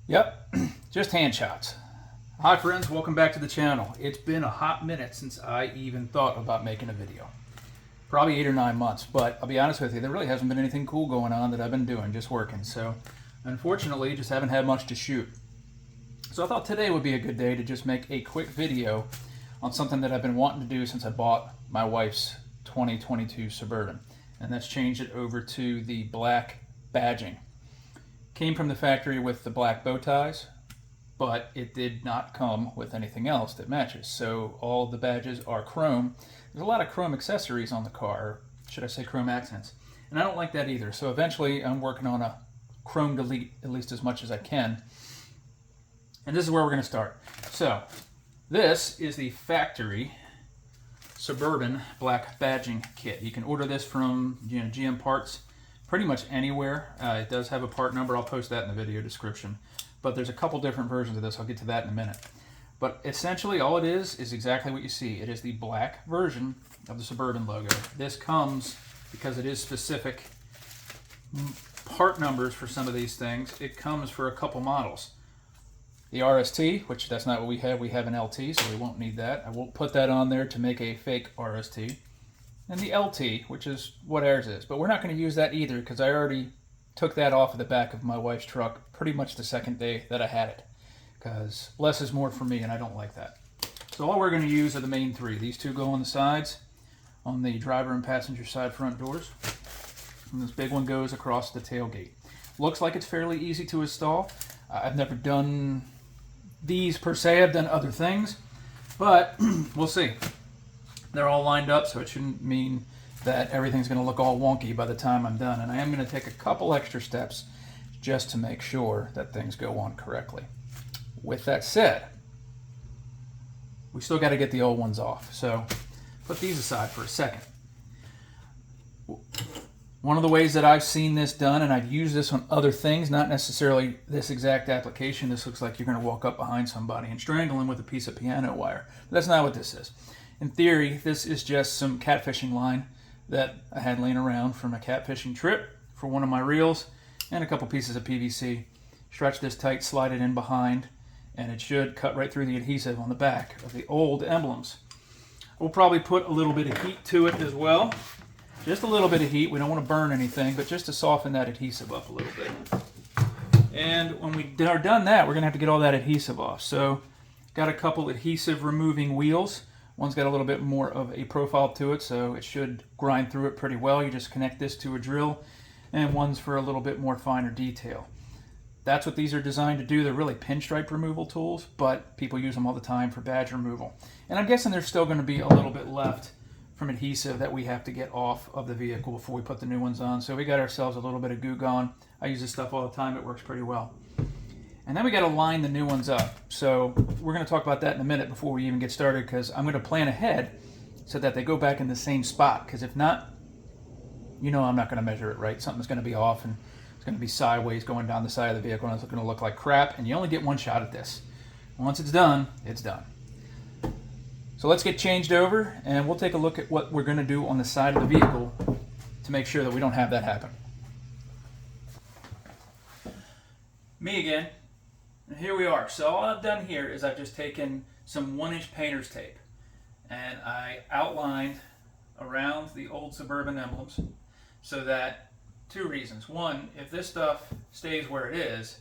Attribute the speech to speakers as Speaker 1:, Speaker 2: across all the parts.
Speaker 1: Yep, just hand shots. Hi friends, welcome back to the channel. It's been a hot minute since I even thought about making a video. Probably 8 or 9 months, but I'll be honest with you, there really hasn't been anything cool going on that I've been doing, just working. So unfortunately, just haven't had much to shoot. So I thought today would be a good day to just make a quick video on something that I've been wanting to do since I bought my wife's 2022 Suburban. And that's changed it over to the black badging. Came from the factory with the black bow ties, but it did not come with anything else that matches. So all the badges are chrome. There's a lot of chrome accessories on the car, or should I say chrome accents. And I don't like that either. So eventually I'm working on a chrome delete, at least as much as I can. And this is where we're going to start. So this is the factory Suburban black badging kit. You can order this from GM Parts pretty much anywhere. It does have a part number. I'll post that in the video description. But there's a couple different versions of this. I'll get to that in a minute. But essentially all it is exactly what you see. It is the black version of the Suburban logo. This comes, because it is specific part numbers for some of these things, it comes for a couple models. The RST, which that's not what we have an LT, so we won't need that. I won't put that on there to make a fake RST. And the LT, which is what ours is. But we're not going to use that either because I already took that off of the back of my wife's truck pretty much the second day that I had it. Because less is more for me and I don't like that. So all we're going to use are the main three. These two go on the sides, on the driver and passenger side front doors. And this big one goes across the tailgate. Looks like it's fairly easy to install. I've never done these per se. I've done other things. But we'll see. They're all lined up, so it shouldn't mean that everything's going to look all wonky by the time I'm done. And I am going to take a couple extra steps just to make sure that things go on correctly. With that said, we still got to get the old ones off. So put these aside for a second. One of the ways that I've seen this done, and I've used this on other things, not necessarily this exact application. This looks like you're going to walk up behind somebody and strangle them with a piece of piano wire. But that's not what this is. In theory, this is just some catfishing line that I had laying around from a catfishing trip for one of my reels, and a couple pieces of PVC. Stretch this tight, slide it in behind, and it should cut right through the adhesive on the back of the old emblems. We'll probably put a little bit of heat to it as well. Just a little bit of heat. We don't want to burn anything, but just to soften that adhesive up a little bit. And when we are done that, we're going to have to get all that adhesive off. So got a couple adhesive removing wheels. One's got a little bit more of a profile to it, so it should grind through it pretty well. You just connect this to a drill, and one's for a little bit more finer detail. That's what these are designed to do. They're really pinstripe removal tools, but people use them all the time for badge removal. And I'm guessing there's still going to be a little bit left from adhesive that we have to get off of the vehicle before we put the new ones on. So we got ourselves a little bit of Goo Gone. I use this stuff all the time. It works pretty well. And then we got to line the new ones up. So we're going to talk about that in a minute before we even get started, because I'm going to plan ahead so that they go back in the same spot. Because if not, I'm not going to measure it right. Something's going to be off, and it's going to be sideways going down the side of the vehicle, and it's going to look like crap. And you only get one shot at this. Once it's done, it's done. So let's get changed over, and we'll take a look at what we're going to do on the side of the vehicle to make sure that we don't have that happen. Me again. And here we are. So all I've done here is I've just taken some 1-inch painter's tape and I outlined around the old Suburban emblems so that, two reasons. One, if this stuff stays where it is,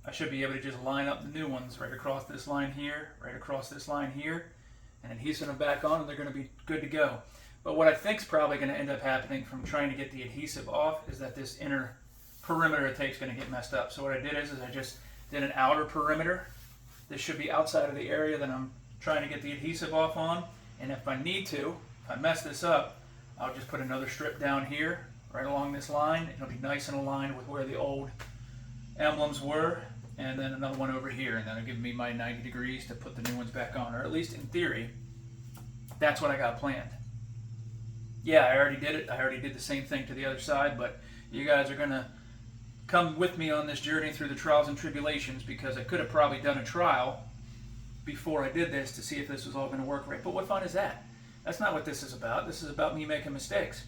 Speaker 1: I should be able to just line up the new ones right across this line here, right across this line here, and adhesive them back on, and they're going to be good to go. But what I think is probably going to end up happening from trying to get the adhesive off is that this inner perimeter of tape is going to get messed up. So what I did is I just did an outer perimeter. This should be outside of the area that I'm trying to get the adhesive off on. And if I need to, if I mess this up, I'll just put another strip down here, right along this line. It'll be nice and aligned with where the old emblems were. And then another one over here. And that'll give me my 90 degrees to put the new ones back on. Or at least in theory, that's what I got planned. Yeah, I already did it. I already did the same thing to the other side, but you guys are going to come with me on this journey through the trials and tribulations, because I could have probably done a trial before I did this to see if this was all going to work right. But what fun is that? That's not what this is about. This is about me making mistakes.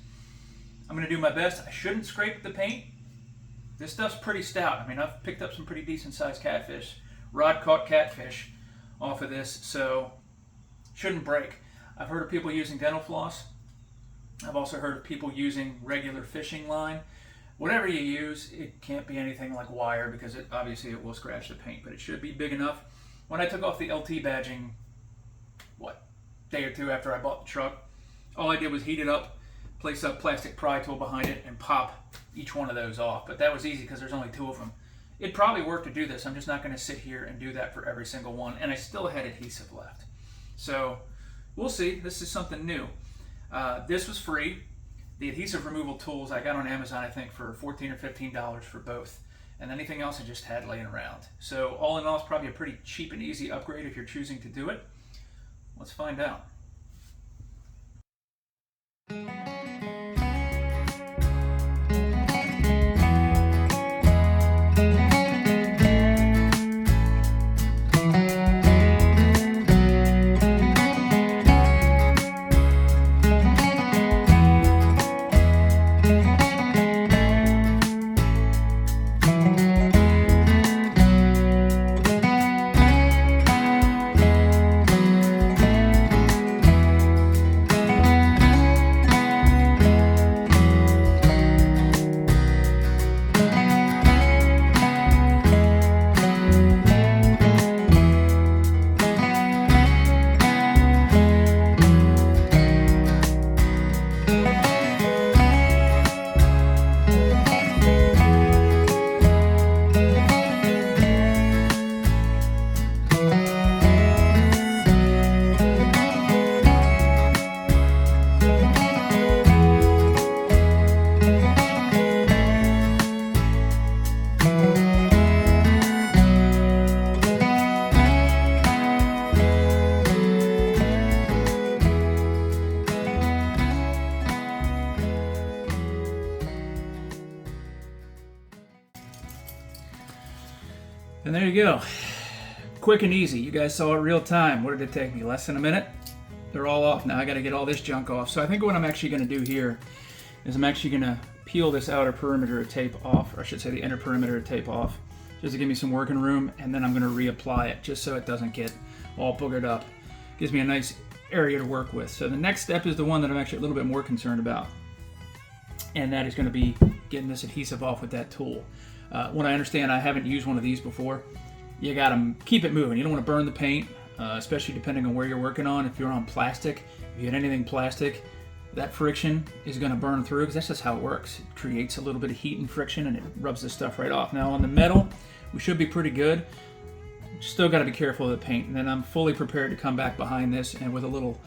Speaker 1: I'm going to do my best. I shouldn't scrape the paint. This stuff's pretty stout. I mean, I've picked up some pretty decent sized catfish, rod caught catfish off of this, so shouldn't break. I've heard of people using dental floss. I've also heard of people using regular fishing line. Whatever you use, it can't be anything like wire because obviously it will scratch the paint, but it should be big enough. When I took off the LT badging, day or two after I bought the truck, all I did was heat it up, place a plastic pry tool behind it, and pop each one of those off. But that was easy because there's only 2 of them. It'd probably work to do this. I'm just not going to sit here and do that for every single one, and I still had adhesive left. So we'll see. This is something new. This was free. The adhesive removal tools I got on Amazon, I think, for $14 or $15 for both. And anything else I just had laying around. So all in all, it's probably a pretty cheap and easy upgrade if you're choosing to do it. Let's find out. And there you go. Quick and easy. You guys saw it real time. What did it take me? Less than a minute? They're all off now. I got to get all this junk off. So I think what I'm actually going to do here is I'm actually going to peel this outer perimeter of tape off, or I should say the inner perimeter of tape off, just to give me some working room, and then I'm going to reapply it just so it doesn't get all boogered up. Gives me a nice area to work with. So the next step is the one that I'm actually a little bit more concerned about, and that is going to be getting this adhesive off with that tool. What I understand, I haven't used one of these before. You got to keep it moving. You don't want to burn the paint, especially depending on where you're working on. If you're on plastic, if you hit anything plastic, that friction is going to burn through because that's just how it works. It creates a little bit of heat and friction and it rubs this stuff right off. Now on the metal, we should be pretty good. Still got to be careful of the paint. And then I'm fully prepared to come back behind this and with a little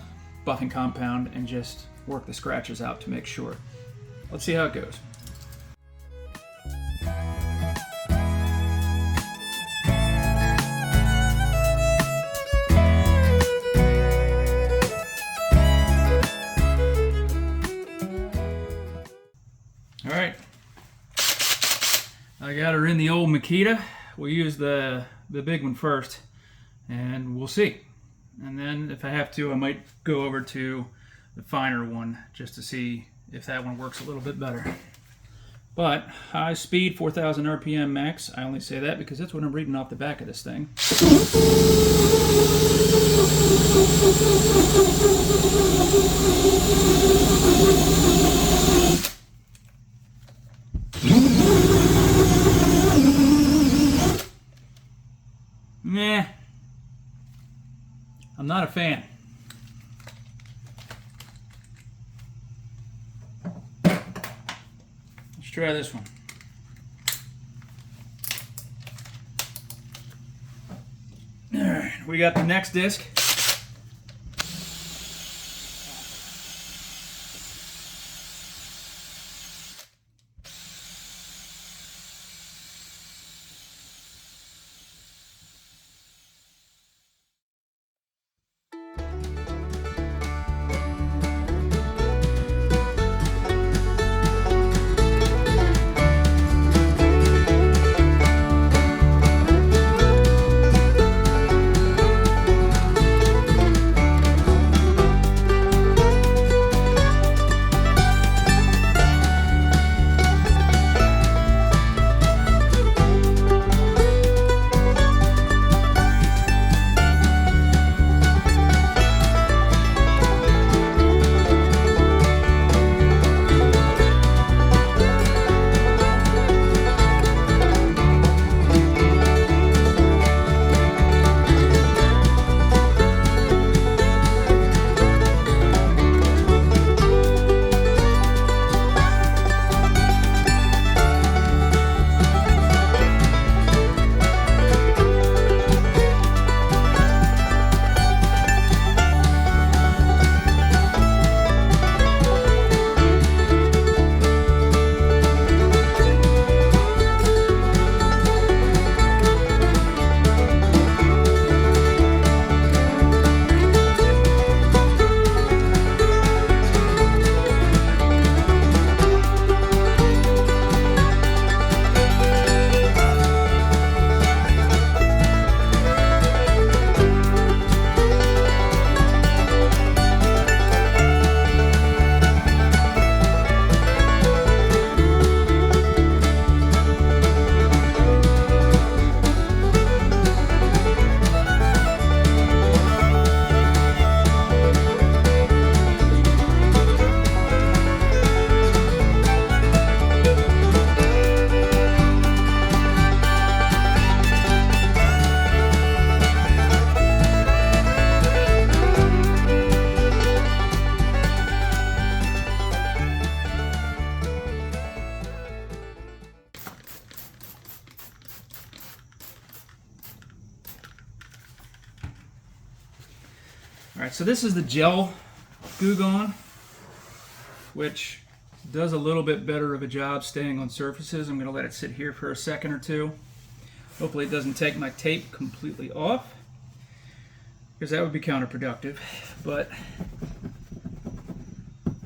Speaker 1: buffing compound and just work the scratches out to make sure. Let's see how it goes. All right, I got her in the old Makita. We'll use the big one first, and we'll see. And then if I have to, I might go over to the finer one just to see if that one works a little bit better. But high speed, 4,000 RPM max. I only say that because that's what I'm reading off the back of this thing. Nah, I'm not a fan. Let's try this one. All right, we got the next disc. Alright, so this is the gel Goo Gone, which does a little bit better of a job staying on surfaces. I'm going to let it sit here for a second or two. Hopefully it doesn't take my tape completely off, because that would be counterproductive, but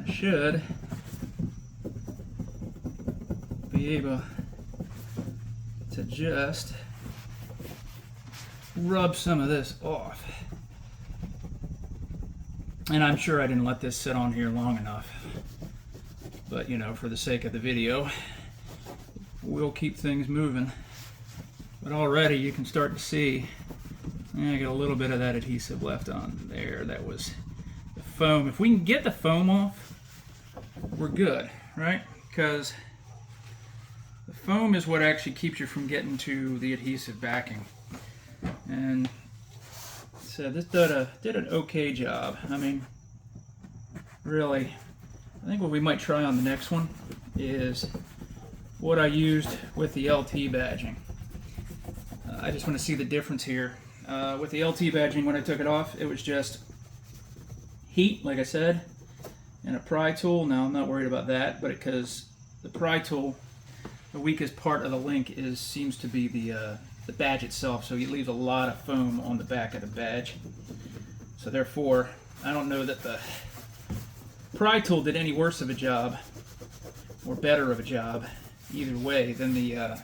Speaker 1: I should be able to just rub some of this off. And I'm sure I didn't let this sit on here long enough, but you know, for the sake of the video, we'll keep things moving. But already you can start to see, I got a little bit of that adhesive left on there. That was the foam. If we can get the foam off, we're good, right? Because the foam is what actually keeps you from getting to the adhesive backing. And so this did an okay job. I mean, really, I think what we might try on the next one is what I used with the LT badging. I just want to see the difference here. With the LT badging, when I took it off, it was just heat, like I said, and a pry tool. Now, I'm not worried about that, but because the pry tool, the weakest part of the link seems to be the badge itself, so it leaves a lot of foam on the back of the badge. So therefore, I don't know that the pry tool did any worse of a job or better of a job either way than the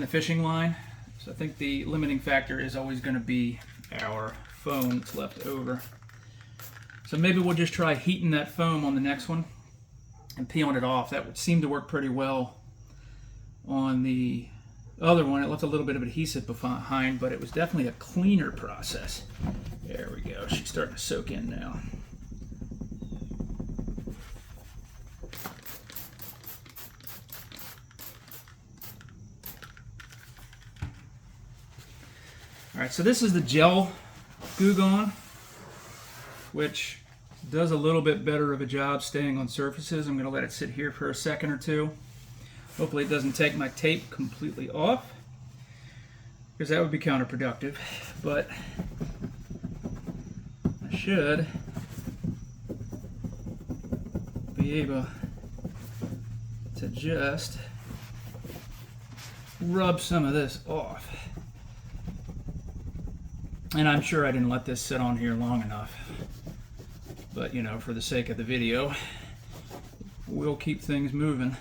Speaker 1: fishing line. So I think the limiting factor is always going to be our foam that's left over. So maybe we'll just try heating that foam on the next one and peeling it off. That would seem to work pretty well on the other one. It left a little bit of adhesive behind, but it was definitely a cleaner process. There we go. She's starting to soak in now. Alright, so this is the gel Goo Gone, which does a little bit better of a job staying on surfaces. I'm going to let it sit here for a second or two. Hopefully it doesn't take my tape completely off, because that would be counterproductive, but I should be able to just rub some of this off. And I'm sure I didn't let this sit on here long enough, but you know, for the sake of the video, we'll keep things moving.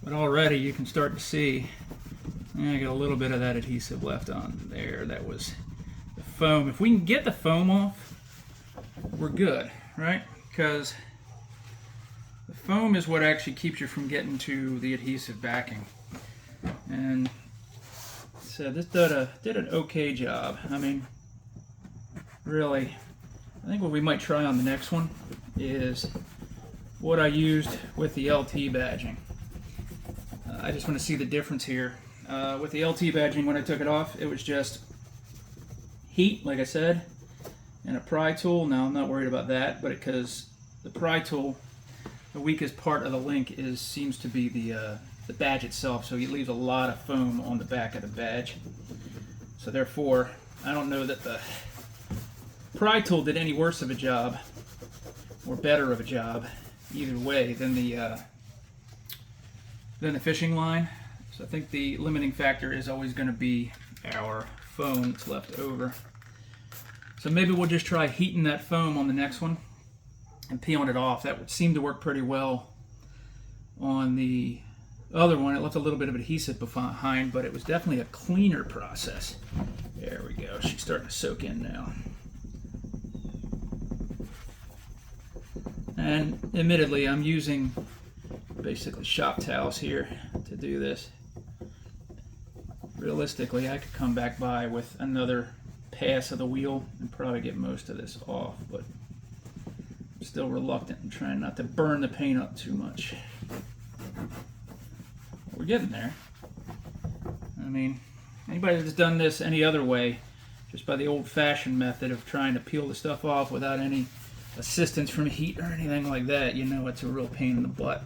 Speaker 1: But already you can start to see, I got a little bit of that adhesive left on there. That was the foam. If we can get the foam off, we're good, right? Because the foam is what actually keeps you from getting to the adhesive backing. And so this did an okay job. I mean, really, I think what we might try on the next one is what I used with the LT badging. I just want to see the difference here. With the LT badging, when I took it off, it was just heat, like I said, and a pry tool. Now, I'm not worried about that, but because the pry tool, the weakest part of the link seems to be the badge itself, so it leaves a lot of foam on the back of the badge. So therefore, I don't know that the pry tool did any worse of a job or better of a job either way than the fishing line. So I think the limiting factor is always going to be our foam that's left over. So maybe we'll just try heating that foam on the next one and peeling it off. That would seem to work pretty well on the other one. It left a little bit of adhesive behind, but it was definitely a cleaner process. There we go. She's starting to soak in now. And admittedly, I'm using basically shop towels here to do this. Realistically, I could come back by with another pass of the wheel and probably get most of this off, but I'm still reluctant and trying not to burn the paint up too much. We're getting there. I mean, anybody that's done this any other way, just by the old-fashioned method of trying to peel the stuff off without any assistance from heat or anything like that, you know it's a real pain in the butt.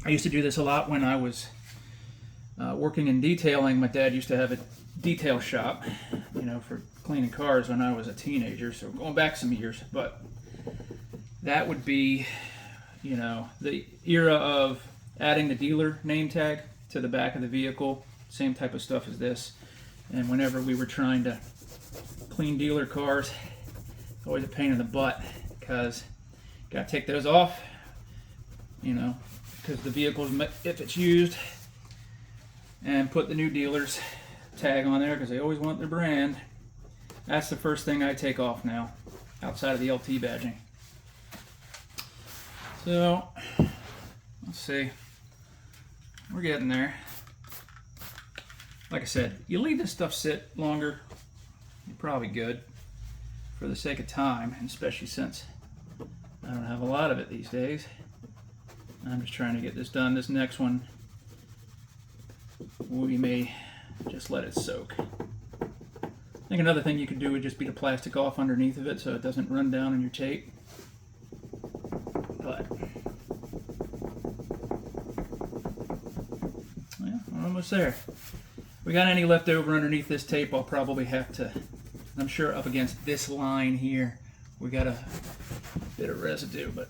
Speaker 1: I used to do this a lot when I was working in detailing. My dad used to have detail shop, you know, for cleaning cars when I was a teenager, so going back some years. But that would be, you know, the era of adding the dealer name tag to the back of the vehicle, same type of stuff as this. And whenever we were trying to clean dealer cars, it's always a pain in the butt because you gotta take those off, you know, because the vehicle's, if it's used, and put the new dealer's tag on there because they always want their brand. That's the first thing I take off now, outside of the LT badging. So, let's see. We're getting there. Like I said, you leave this stuff sit longer, you're probably good for the sake of time, and especially since I don't have a lot of it these days. I'm just trying to get this done. This next one, we may just let it soak. I think another thing you could do would just be the plastic off underneath of it so it doesn't run down on your tape. But, yeah, we're almost there. If we got any left over underneath this tape, I'll probably have to, I'm sure up against this line here, we got a bit of residue, but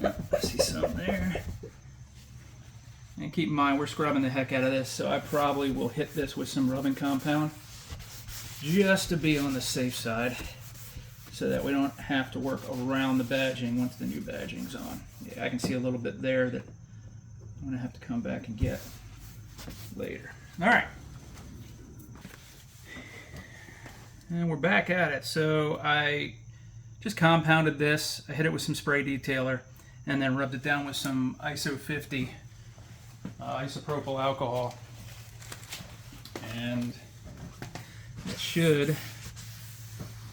Speaker 1: I see some there. And keep in mind, we're scrubbing the heck out of this, so I probably will hit this with some rubbing compound just to be on the safe side so that we don't have to work around the badging once the new badging's on. Yeah, I can see a little bit there that I'm going to have to come back and get later. All right. And we're back at it. So I just compounded this. I hit it with some spray detailer and then rubbed it down with some ISO 50 isopropyl alcohol, and it should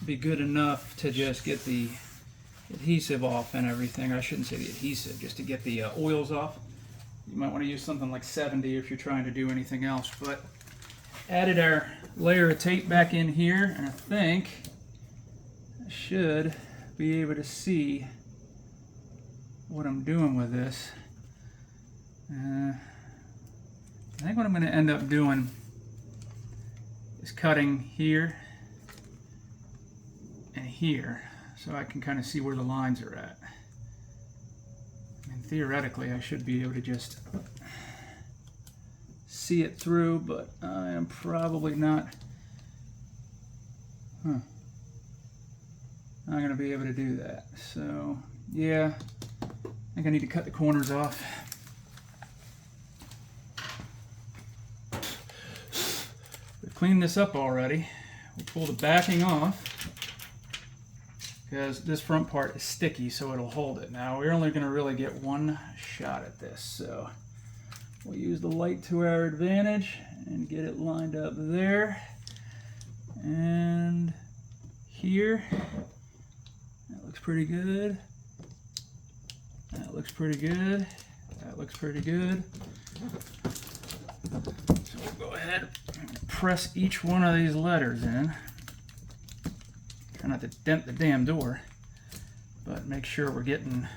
Speaker 1: be good enough to just get the adhesive off and everything. I shouldn't say the adhesive, just to get the oils off. You might want to use something like 70 if you're trying to do anything else. But added our layer of tape back in here, and I think I should be able to see what I'm doing with this. I think what I'm going to end up doing is cutting here and here so I can kind of see where the lines are at. I mean, theoretically I should be able to just see it through, but I am probably not not going to be able to do that. So yeah, I think I need to cut the corners off. Clean this up already. We'll pull the backing off because this front part is sticky, so it'll hold it. Now we're only going to really get one shot at this, so we'll use the light to our advantage and get it lined up there and here. That looks pretty good. That looks pretty good. That looks pretty good. So we'll go ahead and press each one of these letters in. Try not to dent the damn door, but make sure we're getting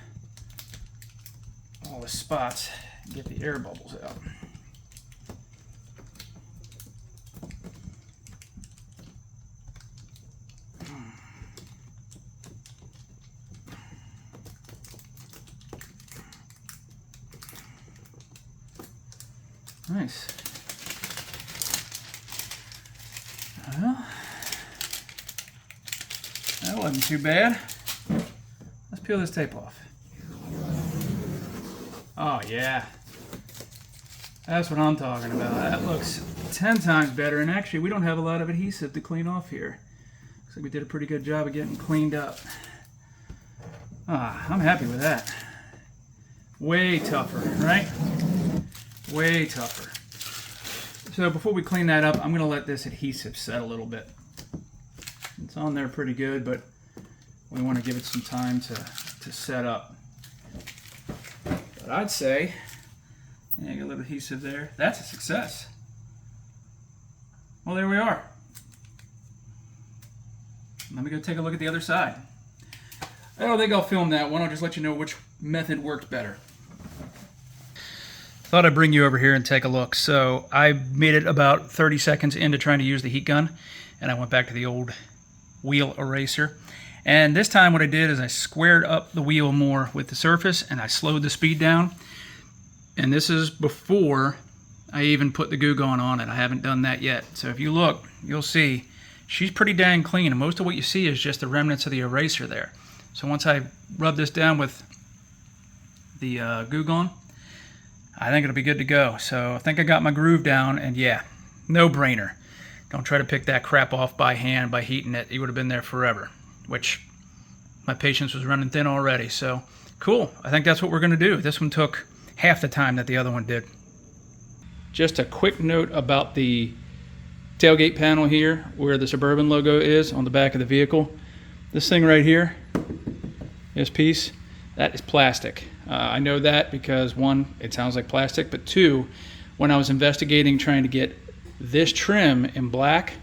Speaker 1: all the spots and get the air bubbles out. Nice. Well, that wasn't too bad. Let's peel this tape off. Oh yeah. That's what I'm talking about. That looks 10 times better, and actually we don't have a lot of adhesive to clean off here. Looks like we did a pretty good job of getting cleaned up. I'm happy with that. Way tougher, right? Way tougher. So before we clean that up, I'm going to let this adhesive set a little bit. It's on there pretty good, but we want to give it some time to set up. But I'd say, yeah, get a little adhesive there. That's a success. Well, there we are. Let me go take a look at the other side. I don't think I'll film that one. I'll just let you know which method worked better. Thought I'd bring you over here and take a look. So I made it about 30 seconds into trying to use the heat gun, and I went back to the old wheel eraser. And this time what I did is I squared up the wheel more with the surface, and I slowed the speed down. And this is before I even put the Goo Gone on it. I haven't done that yet. So if you look, you'll see she's pretty dang clean, and most of what you see is just the remnants of the eraser there. So once I rub this down with the Goo Gone, I think it'll be good to go. So I think I got my groove down, and yeah, no brainer. Don't try to pick that crap off by hand by heating it. You would have been there forever, which my patience was running thin already. So cool, I think that's what we're gonna do. This one took half the time that the other one did. Just a quick note about the tailgate panel here, where the Suburban logo is on the back of the vehicle. This thing right here, this piece, that is plastic. I know that because one, it sounds like plastic, but two, when I was investigating trying to get this trim in black,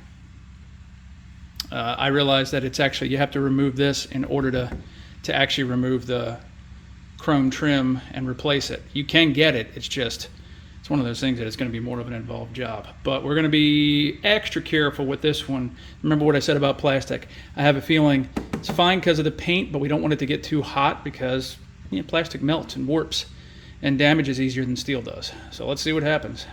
Speaker 1: I realized that it's actually, you have to remove this in order to actually remove the chrome trim and replace it. You can get it, it's one of those things that it's going to be more of an involved job. But we're going to be extra careful with this one. Remember what I said about plastic. I have a feeling it's fine because of the paint, but we don't want it to get too hot because plastic melts and warps and damages easier than steel does. So let's see what happens.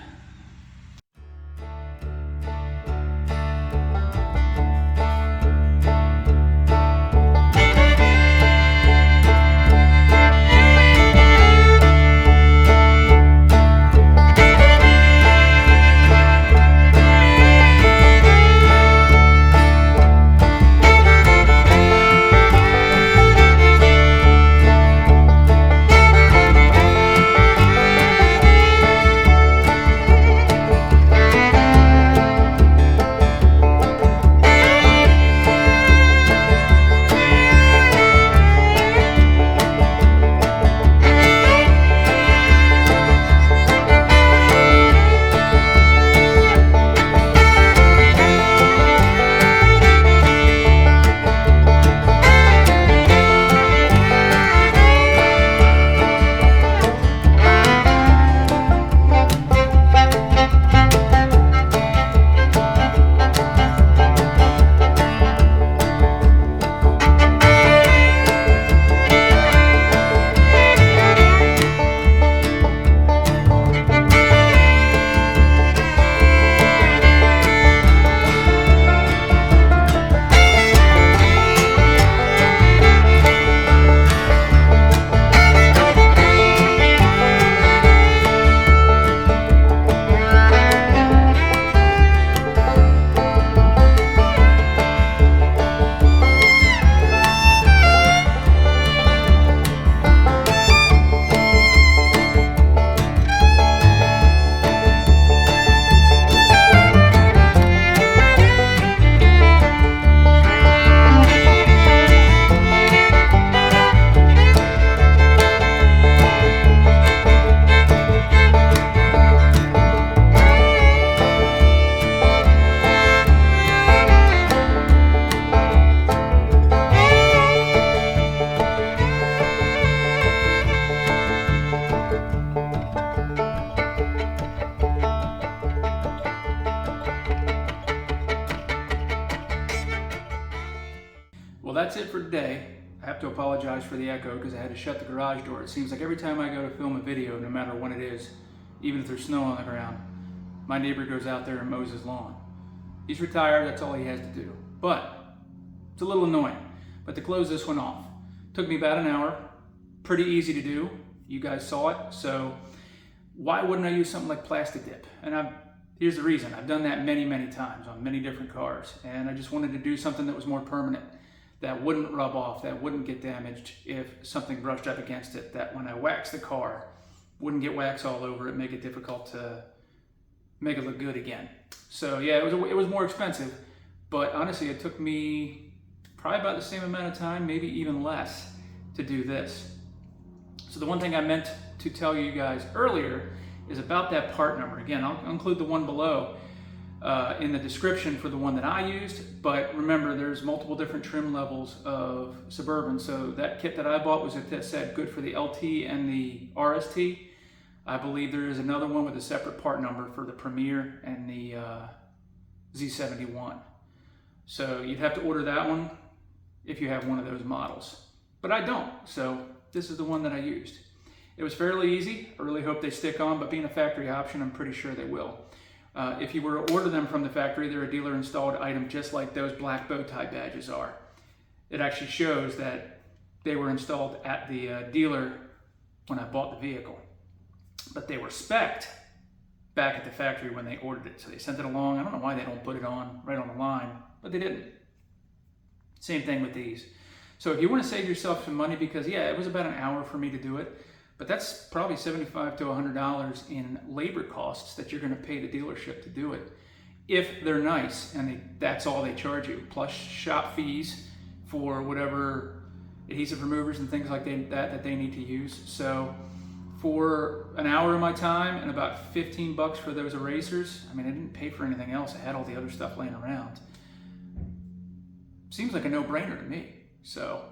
Speaker 1: Well, that's it for today. I have to apologize for the echo because I had to shut the garage door. It seems like every time I go to film a video, no matter when it is, even if there's snow on the ground, my neighbor goes out there and mows his lawn. He's retired, that's all he has to do. But it's a little annoying. But to close this one off, took me about an hour, pretty easy to do. You guys saw it, so why wouldn't I use something like plastic dip? And here's the reason. I've done that many, many times on many different cars, and I just wanted to do something that was more permanent, that wouldn't rub off, that wouldn't get damaged if something brushed up against it, that when I wax the car, wouldn't get wax all over it, make it difficult to make it look good again. So yeah, it was more expensive, but honestly, it took me probably about the same amount of time, maybe even less, to do this. So the one thing I meant to tell you guys earlier is about that part number. Again, I'll include the one below in the description for the one that I used, but remember there's multiple different trim levels of Suburban. So that kit that I bought was that said good for the LT and the RST. I believe there is another one with a separate part number for the Premier and the Z71. So you'd have to order that one if you have one of those models. But I don't, so this is the one that I used. It was fairly easy. I really hope they stick on, but being a factory option, I'm pretty sure they will. If you were to order them from the factory, they're a dealer installed item just like those black bow tie badges are. It actually shows that they were installed at the dealer when I bought the vehicle. But they were spec'd back at the factory when they ordered it. So they sent it along. I don't know why they don't put it on right on the line, but they didn't. Same thing with these. So if you want to save yourself some money, because yeah, it was about an hour for me to do it, but that's probably $75 to $100 in labor costs that you're going to pay the dealership to do it. If they're nice and that's all they charge you, plus shop fees for whatever adhesive removers and things like that they need to use. So for an hour of my time and about 15 bucks for those erasers, I mean, I didn't pay for anything else. I had all the other stuff laying around. Seems like a no-brainer to me. So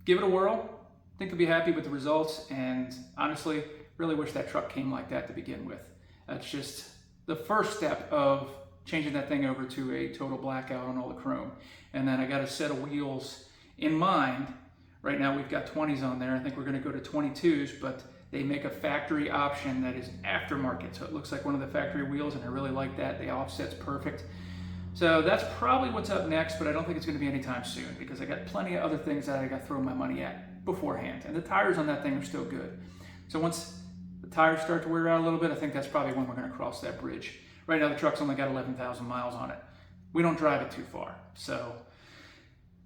Speaker 1: give it a whirl. I think you'll be happy with the results, and honestly, really wish that truck came like that to begin with. That's just the first step of changing that thing over to a total blackout on all the chrome. And then I got a set of wheels in mind. Right now we've got 20s on there. I think we're going to go to 22s, but they make a factory option that is aftermarket. So it looks like one of the factory wheels, and I really like that. The offset's perfect. So that's probably what's up next, but I don't think it's going to be anytime soon because I got plenty of other things that I got to throw my money at beforehand. And the tires on that thing are still good. So once the tires start to wear out a little bit, I think that's probably when we're going to cross that bridge. Right now the truck's only got 11,000 miles on it. We don't drive it too far. So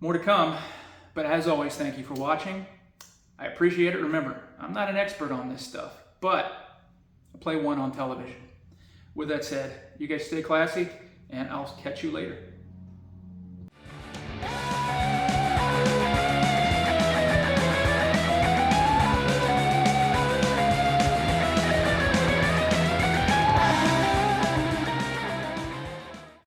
Speaker 1: more to come. But as always, thank you for watching. I appreciate it. Remember, I'm not an expert on this stuff, but I play one on television. With that said, you guys stay classy, and I'll catch you later.